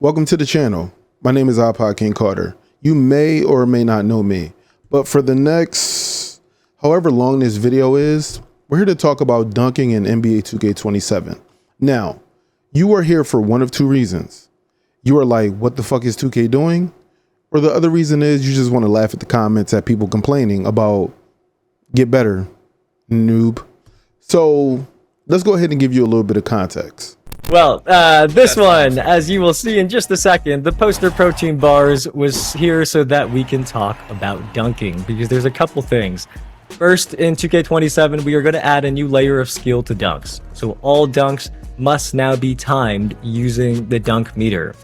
Welcome to the channel. My name is iPodKingCarter. You may or may not know me, but for the next however long this video is, we're here to talk about dunking in NBA 2K27. Now, you are here for one of two reasons. You are like, what the fuck is 2K doing? Or the other reason is you just want to laugh at the comments at people complaining about get better, noob. So let's go ahead and give you a little bit of context. Well, this one, as you will see in just a second, the poster protein bars was here so that we can talk about dunking, because there's a couple things. First, in 2K27, we are going to add a new layer of skill to dunks. So all dunks must now be timed using the dunk meter.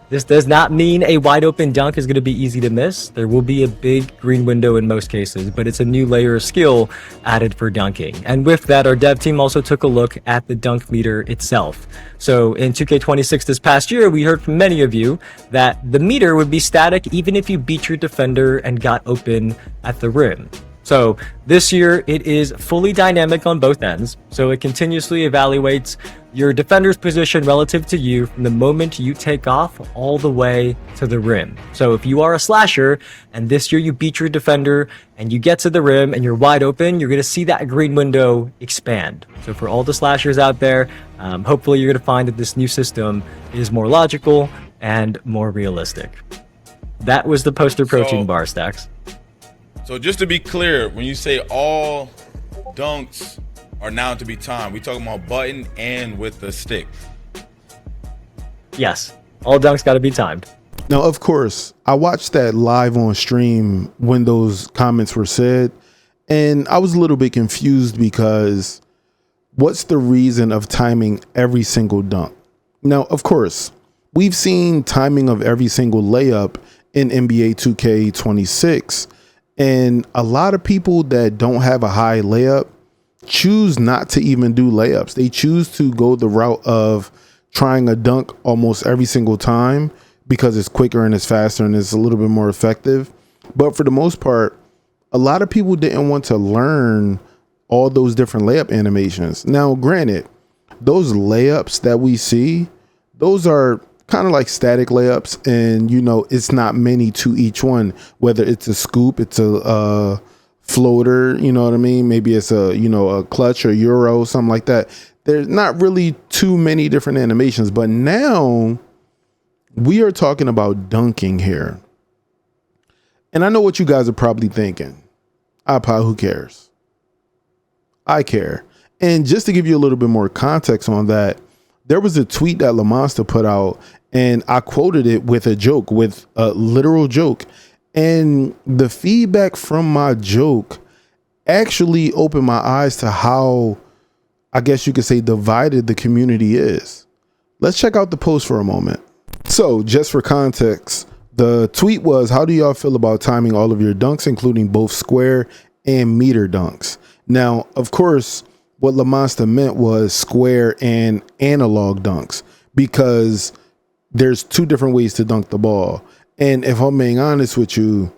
This does not mean a wide open dunk is going to be easy to miss. There will be a big green window in most cases, but it's a new layer of skill added for dunking. And with that, our dev team also took a look at the dunk meter itself. So in 2K26 this past year, we heard from many of you that the meter would be static even if you beat your defender and got open at the rim. So this year it is fully dynamic on both ends. So it continuously evaluates your defender's position relative to you from the moment you take off all the way to the rim. So if you are a slasher and this year you beat your defender and you get to the rim and you're wide open, you're going to see that green window expand. So for all the slashers out there, hopefully you're going to find that this new system is more logical and more realistic. That was the poster protein bar stacks. So just to be clear, when you say all dunks are now to be timed, we talking about button and with the stick? Yes, all dunks got to be timed. Now, of course, I watched that live on stream when those comments were said, and I was a little bit confused because what's the reason of timing every single dunk? Now, of course, we've seen timing of every single layup in NBA 2K26. And a lot of people that don't have a high layup choose not to even do layups. They choose to go the route of trying a dunk almost every single time because it's quicker and it's faster and it's a little bit more effective. But for the most part, a lot of people didn't want to learn all those different layup animations. Now, granted, those layups that we see, those are kind of like static layups, and it's not many to each one, whether it's a scoop, it's a floater, you know what I mean, maybe it's a clutch or euro, something like that. There's not really too many different animations, but now we are talking about dunking here, and I know what you guys are probably thinking. iPod, who cares? I care. And just to give you a little bit more context on that, there was a tweet that Lamonsta put out, and I quoted it with a joke, with a literal joke. And the feedback from my joke actually opened my eyes to how, I guess you could say, divided the community is. Let's check out the post for a moment. So just for context, the tweet was, how do y'all feel about timing all of your dunks, including both square and meter dunks? Now, of course, what Lamonsta meant was square and analog dunks, because there's two different ways to dunk the ball. And if I'm being honest with you,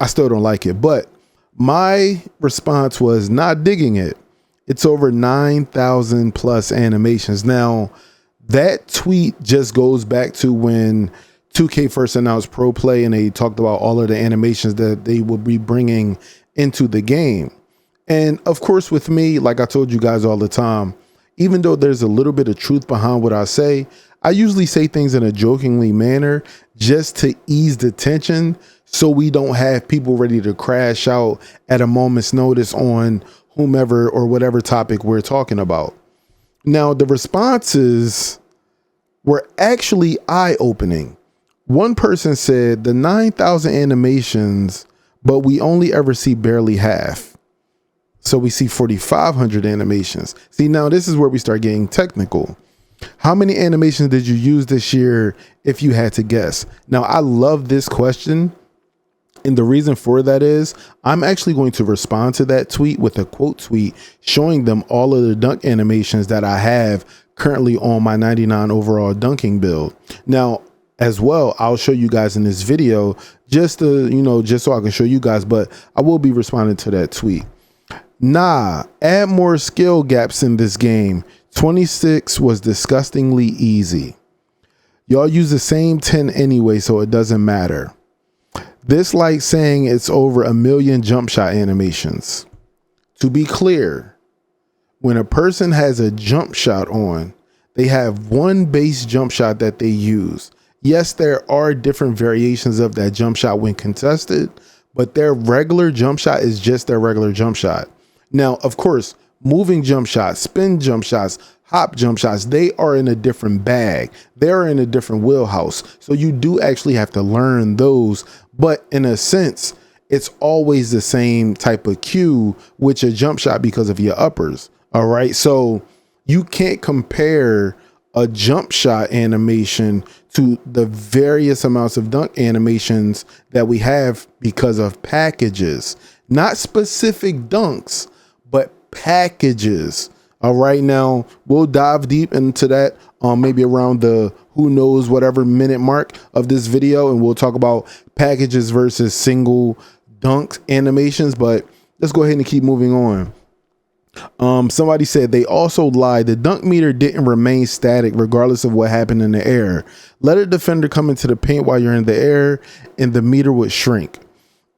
I still don't like it. But my response was not digging it. It's over 9,000 plus animations. Now, that tweet just goes back to when 2K first announced Pro Play, and they talked about all of the animations that they would be bringing into the game. And of course, with me, like I told you guys all the time, even though there's a little bit of truth behind what I say, I usually say things in a jokingly manner just to ease the tension, so we don't have people ready to crash out at a moment's notice on whomever or whatever topic we're talking about. Now, the responses were actually eye-opening. One person said the 9,000 animations, but we only ever see barely half. So we see 4,500 animations. See, now this is where we start getting technical. How many animations did you use this year if you had to guess? Now, I love this question. And the reason for that is I'm actually going to respond to that tweet with a quote tweet showing them all of the dunk animations that I have currently on my 99 overall dunking build. Now, as well, I'll show you guys in this video just to, just so I can show you guys, but I will be responding to that tweet. Nah, add more skill gaps in this game. 26 was disgustingly easy. Y'all use the same 10 anyway, so it doesn't matter. This like saying it's over 1 million jump shot animations. To be clear, when a person has a jump shot on, they have one base jump shot that they use. Yes, there are different variations of that jump shot when contested, but their regular jump shot is just their regular jump shot. Now, of course, moving jump shots, spin jump shots, hop jump shots, they are in a different bag. They're in a different wheelhouse. So you do actually have to learn those. But in a sense, it's always the same type of cue with your jump shot because of your uppers. All right. So you can't compare a jump shot animation to the various amounts of dunk animations that we have because of packages, not specific dunks, but packages. All right, now we'll dive deep into that maybe around the who knows whatever minute mark of this video, and we'll talk about packages versus single dunk animations. But let's go ahead and keep moving on. Somebody said they also lied. The dunk meter didn't remain static regardless of what happened in the air. Let a defender come into the paint while you're in the air and the meter would shrink.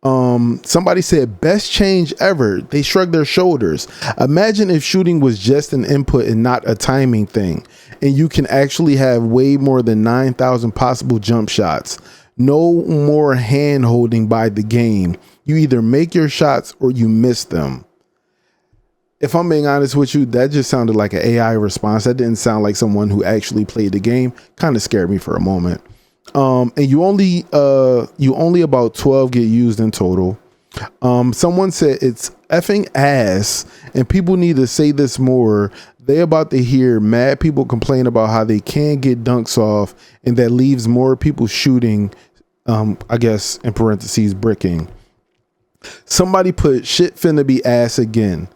Somebody said best change ever. They shrugged their shoulders. Imagine if shooting was just an input and not a timing thing, and you can actually have way more than 9,000 possible jump shots. No more hand holding by the game. You either make your shots or you miss them. If I'm being honest with you, that just sounded like an AI response. That didn't sound like someone who actually played the game. Kind of scared me for a moment. And you only about 12 get used in total. Someone said it's effing ass, and people need to say this more. They about to hear mad people complain about how they can't get dunks off, and that leaves more people shooting. I guess in parentheses bricking. Somebody put shit finna be ass again.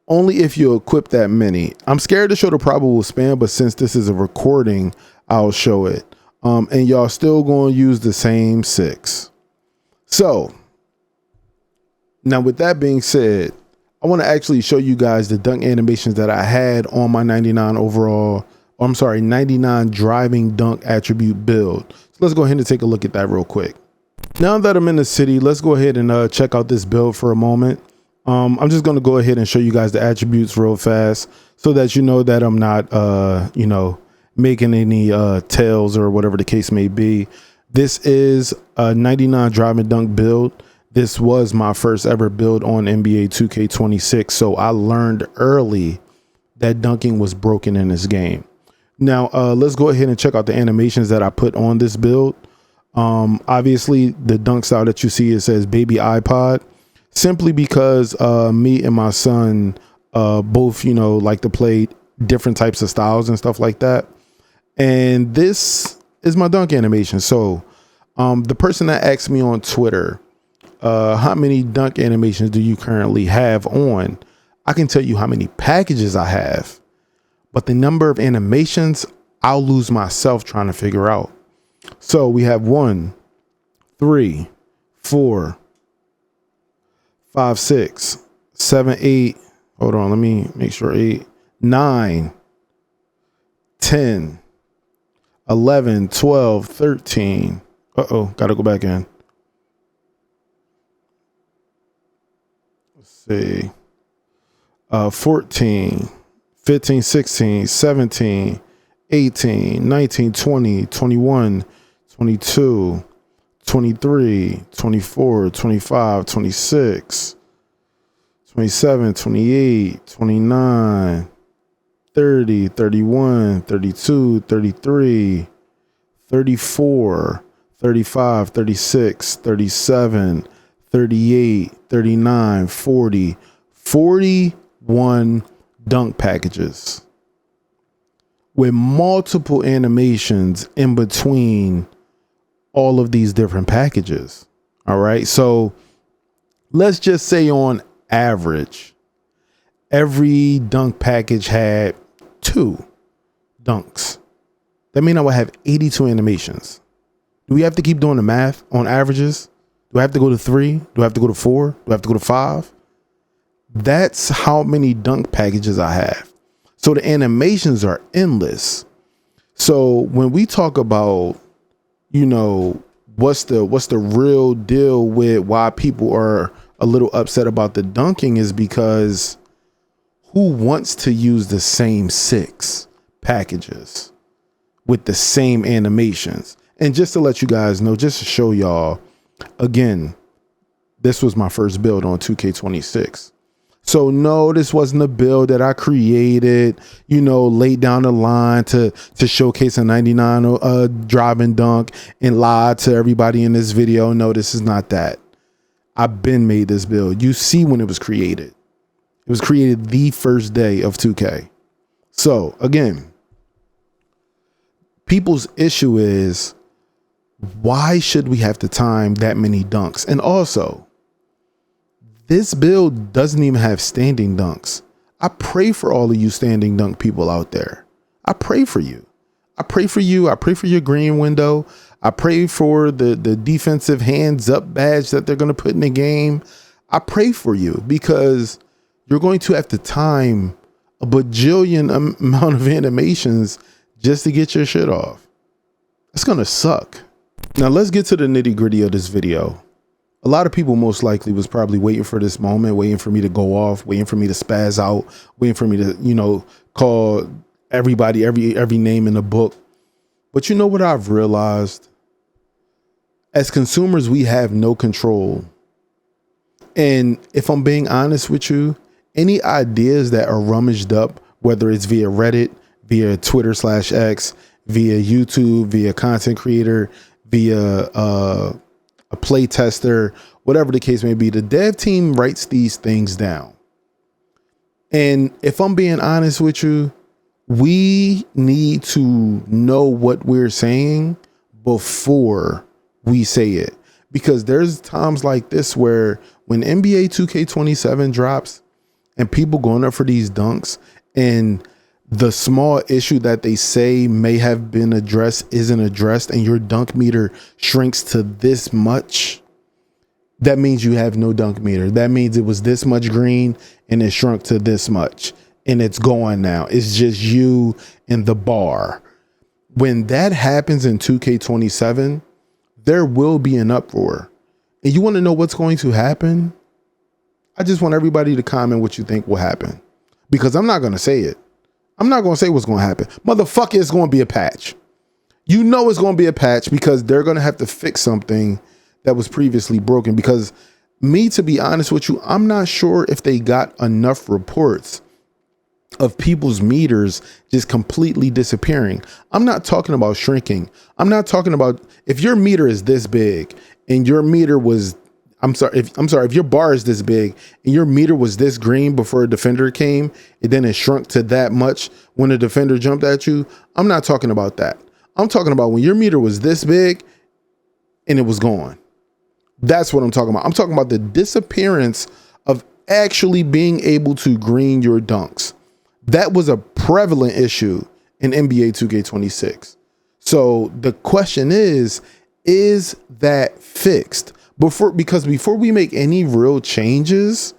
Only if you equip that many. I'm scared to show the probable spam, but since this is a recording, I'll show it. And y'all still going to use the same 6. So now with that being said, I want to actually show you guys the dunk animations that I had on my 99 overall. I'm sorry, 99 driving dunk attribute build. So let's go ahead and take a look at that real quick. Now that I'm in the city, let's go ahead and check out this build for a moment. I'm just going to go ahead and show you guys the attributes real fast so that you know that I'm not, making any tails or whatever the case may be. This is a 99 driving dunk build. This was my first ever build on NBA 2K26. So I learned early that dunking was broken in this game. Now, let's go ahead and check out the animations that I put on this build. Obviously, the dunk style that you see, it says baby iPod, simply because me and my son both, like to play different types of styles and stuff like that. And this is my dunk animation. So the person that asked me on Twitter, how many dunk animations do you currently have on? I can tell you how many packages I have, but the number of animations, I'll lose myself trying to figure out. So we have 1, 3, 4, 5, 6, 7, 8. Hold on, let me make sure. 8, 9, 10, 11, 12, 13. Gotta go back in. Let's see. 14, 15, 16, 17, 18, 19, 20, 21, 22, 23, 24, 25, 26, 27, 28, 29, 30, 31, 32, 33, 34, 35, 36, 37, 38, 39, 40, 41 dunk packages with multiple animations in between all of these different packages. All right. So let's just say on average, every dunk package had 2 dunks. That means I would have 82 animations. Do we have to keep doing the math on averages? Do I have to go to 3? Do I have to go to 4? Do I have to go to 5? That's how many dunk packages I have. So the animations are endless. So when we talk about, what's the real deal with why people are a little upset about the dunking is because who wants to use the same 6 packages with the same animations? And just to let you guys know, just to show y'all, again, this was my first build on 2K26. So no, this wasn't a build that I created, laid down the line to showcase a 99 driving dunk and lie to everybody in this video. No, this is not that. I've been made this build. You see when it was created. It was created the first day of 2K. So again, people's issue is, why should we have to time that many dunks? And also, this build doesn't even have standing dunks. I pray for all of you standing dunk people out there. I pray for you. I pray for you. I pray for your green window. I pray for the defensive hands up badge that they're going to put in the game. I pray for you because you're going to have to time a bajillion amount of animations just to get your shit off. It's going to suck. Now let's get to the nitty gritty of this video. A lot of people most likely was probably waiting for this moment, waiting for me to go off, waiting for me to spaz out, waiting for me to, call everybody, every name in the book. But you know what I've realized? As consumers, we have no control. And if I'm being honest with you, any ideas that are rummaged up, whether it's via Reddit, via Twitter/X, via YouTube, via content creator, via a play tester, whatever the case may be, the dev team writes these things down. And if I'm being honest with you, we need to know what we're saying before we say it, because there's times like this where when NBA 2K27 drops and people going up for these dunks and the small issue that they say may have been addressed isn't addressed and your dunk meter shrinks to this much, that means you have no dunk meter. That means it was this much green and it shrunk to this much and it's gone now. It's just you and the bar. When that happens in 2K27, there will be an uproar. And you want to know what's going to happen? I just want everybody to comment what you think will happen, because I'm not going to say it. I'm not going to say what's going to happen. Motherfucker, it's going to be a patch. You know it's going to be a patch because they're going to have to fix something that was previously broken. Because to be honest with you, I'm not sure if they got enough reports of people's meters just completely disappearing. I'm not talking about shrinking. I'm not talking about if your meter is this big and your meter was, if your bar is this big and your meter was this green before a defender came and then it shrunk to that much when a defender jumped at you. I'm not talking about that. I'm talking about when your meter was this big and it was gone. That's what I'm talking about. I'm talking about the disappearance of actually being able to green your dunks. That was a prevalent issue in NBA 2K26. So the question is that fixed? Because before we make any real changes,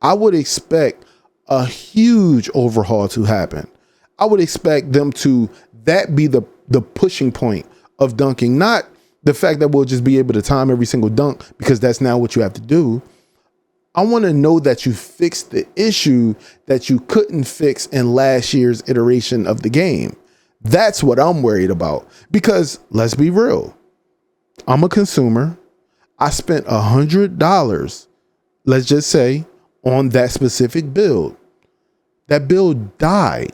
I would expect a huge overhaul to happen. I would expect them to be the pushing point of dunking, not the fact that we'll just be able to time every single dunk, because that's now what you have to do. I want to know that you fixed the issue that you couldn't fix in last year's iteration of the game. That's what I'm worried about, because let's be real. I'm a consumer. I spent $100, let's just say, on that specific build. That build died.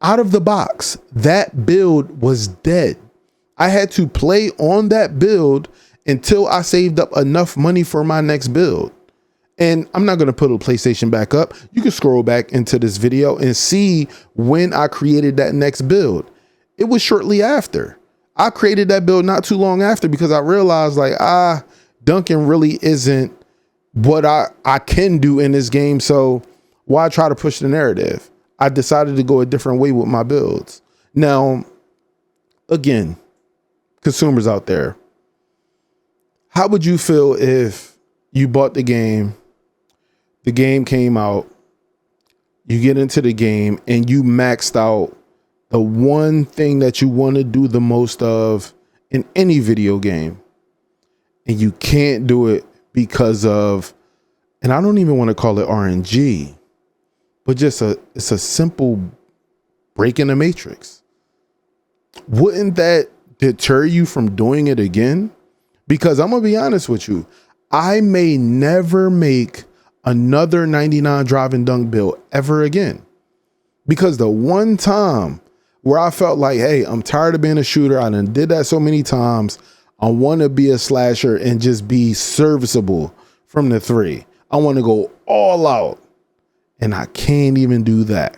Out of the box, that build was dead. I had to play on that build until I saved up enough money for my next build. And I'm not going to put a PlayStation back up. You can scroll back into this video and see when I created that next build. It was shortly after. I created that build not too long after, because I realized dunking really isn't what I can do in this game. So why try to push the narrative? I decided to go a different way with my builds. Now, again, consumers out there, how would you feel if you bought the game came out, you get into the game and you maxed out the one thing that you want to do the most of in any video game, and you can't do it because of, and I don't even want to call it RNG, but just it's a simple break in the matrix. Wouldn't that deter you from doing it again? Because I'm gonna be honest with you, I may never make another 99 drive and dunk build ever again, because the one time where I felt like, hey, I'm tired of being a shooter, I done did that so many times, I want to be a slasher and just be serviceable from the three, I want to go all out, and I can't even do that.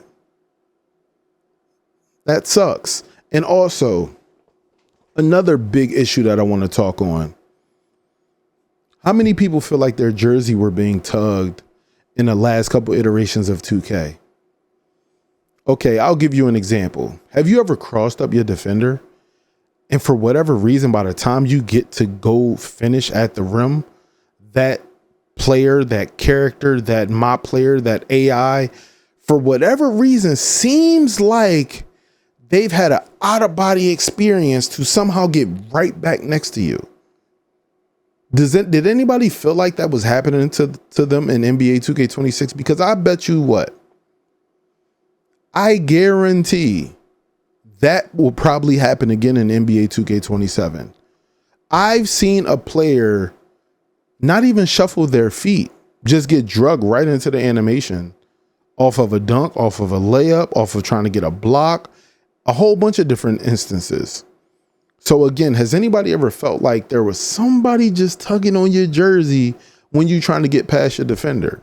That sucks. And also, another big issue that I want to talk on: how many people feel like their jersey were being tugged in the last couple iterations of 2K? Okay, I'll give you an example. Have you ever crossed up your defender, and for whatever reason, by the time you get to go finish at the rim, that player, that character, that mob player, that AI, for whatever reason, seems like they've had an out-of-body experience to somehow get right back next to you? Did anybody feel like that was happening to them in NBA 2K26? Because I bet you what, I guarantee that will probably happen again in NBA 2K27. I've seen a player not even shuffle their feet, just get drugged right into the animation off of a dunk, off of a layup, off of trying to get a block, a whole bunch of different instances. So again, has anybody ever felt like there was somebody just tugging on your jersey when you're trying to get past your defender?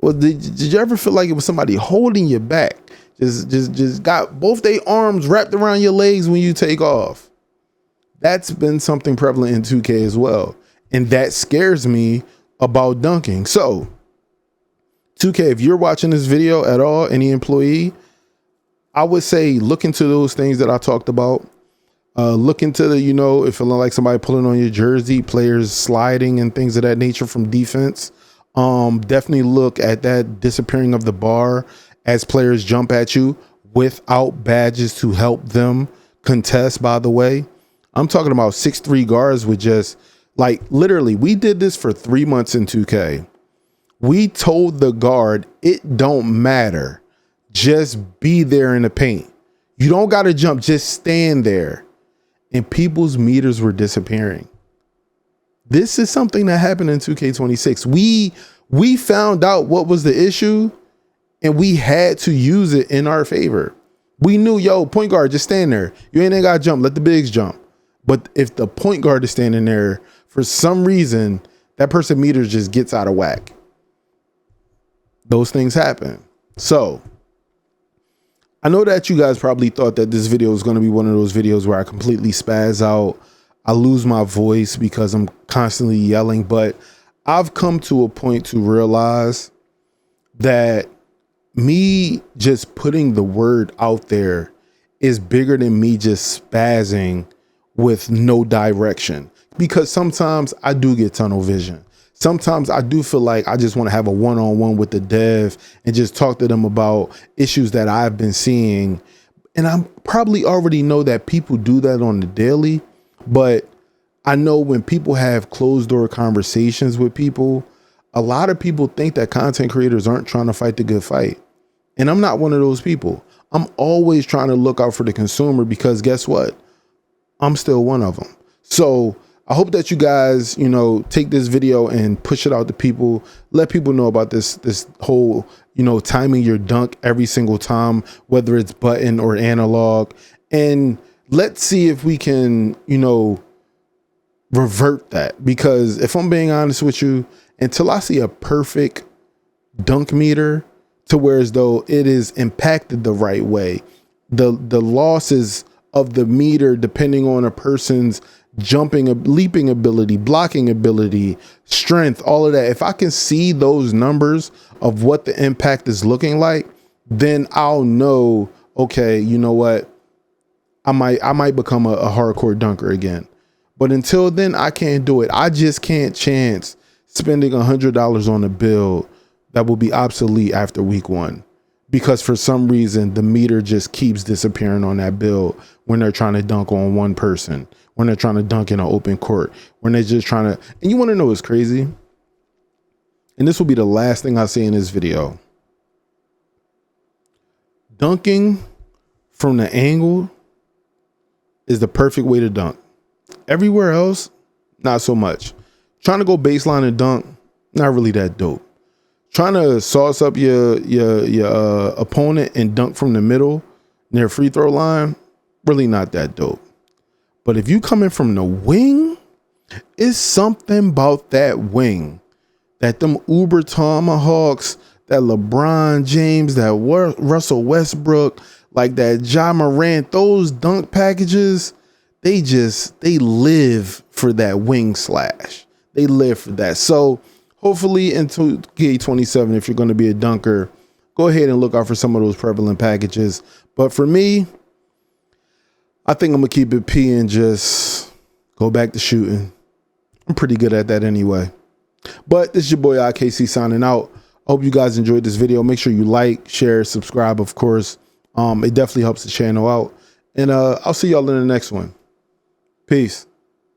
Well, did you ever feel like it was somebody holding you back? Just got both their arms wrapped around your legs when you take off? That's been something prevalent in 2K as well. And that scares me about dunking. So 2K, if you're watching this video at all, any employee, I would say look into those things that I talked about. Look into the, if feeling like somebody pulling on your jersey, players sliding and things of that nature from defense. Definitely look at that disappearing of the bar as players jump at you without badges to help them contest, by the way. I'm talking about 6'3" guards with just, like, literally, we did this for 3 months in 2K. We told the guard, it don't matter. Just be there in the paint. You don't got to jump, just stand there. And people's meters were disappearing. This is something that happened in 2K26. We found out what was the issue, and we had to use it in our favor. We knew, point guard, just stand there. You ain't got to jump. Let the bigs jump. But if the point guard is standing there, for some reason, that person meters just gets out of whack. Those things happen. So I know that you guys probably thought that this video was going to be one of those videos where I completely spaz out, I lose my voice because I'm constantly yelling, but I've come to a point to realize that me just putting the word out there is bigger than me just spazzing with no direction, because sometimes I do get tunnel vision. Sometimes I do feel like I just want to have a one-on-one with the dev and just talk to them about issues that I've been seeing. And I probably already know that people do that on the daily, but I know when people have closed door conversations with people, a lot of people think that content creators aren't trying to fight the good fight. And I'm not one of those people. I'm always trying to look out for the consumer, because guess what? I'm still one of them. So I hope that you guys, take this video and push it out to people. Let people know about this whole, timing your dunk every single time, whether it's button or analog. And let's see if we can, revert that. Because if I'm being honest with you, until I see a perfect dunk meter to where as though it is impacted the right way, the losses of the meter, depending on a person's jumping, leaping ability, blocking ability, strength, all of that. If I can see those numbers of what the impact is looking like, then I'll know, okay, you know what? I might become a hardcore dunker again. But until then, I can't do it. I just can't chance spending $100 on a build that will be obsolete after week 1. because for some reason the meter just keeps disappearing on that build when they're trying to dunk on one person, when they're trying to dunk in an open court, when they're just trying to, and you want to know what's crazy? And this will be the last thing I say in this video. Dunking from the angle is the perfect way to dunk. Everywhere else, not so much. Trying to go baseline and dunk, not really that dope. Trying to sauce up your opponent and dunk from the middle near free throw line, really not that dope. But if you coming from the wing, it's something about that wing, that them Uber Tomahawks, that LeBron James, that Russell Westbrook, like that Ja Morant, those dunk packages, they live for that wing slash. They live for that. So hopefully in 2K27, if you're going to be a dunker, go ahead and look out for some of those prevalent packages. But for me, I think I'm going to keep it P and just go back to shooting. I'm pretty good at that anyway. But this is your boy IKC signing out. I hope you guys enjoyed this video. Make sure you like, share, subscribe, of course. It definitely helps the channel out. And I'll see y'all in the next one. Peace.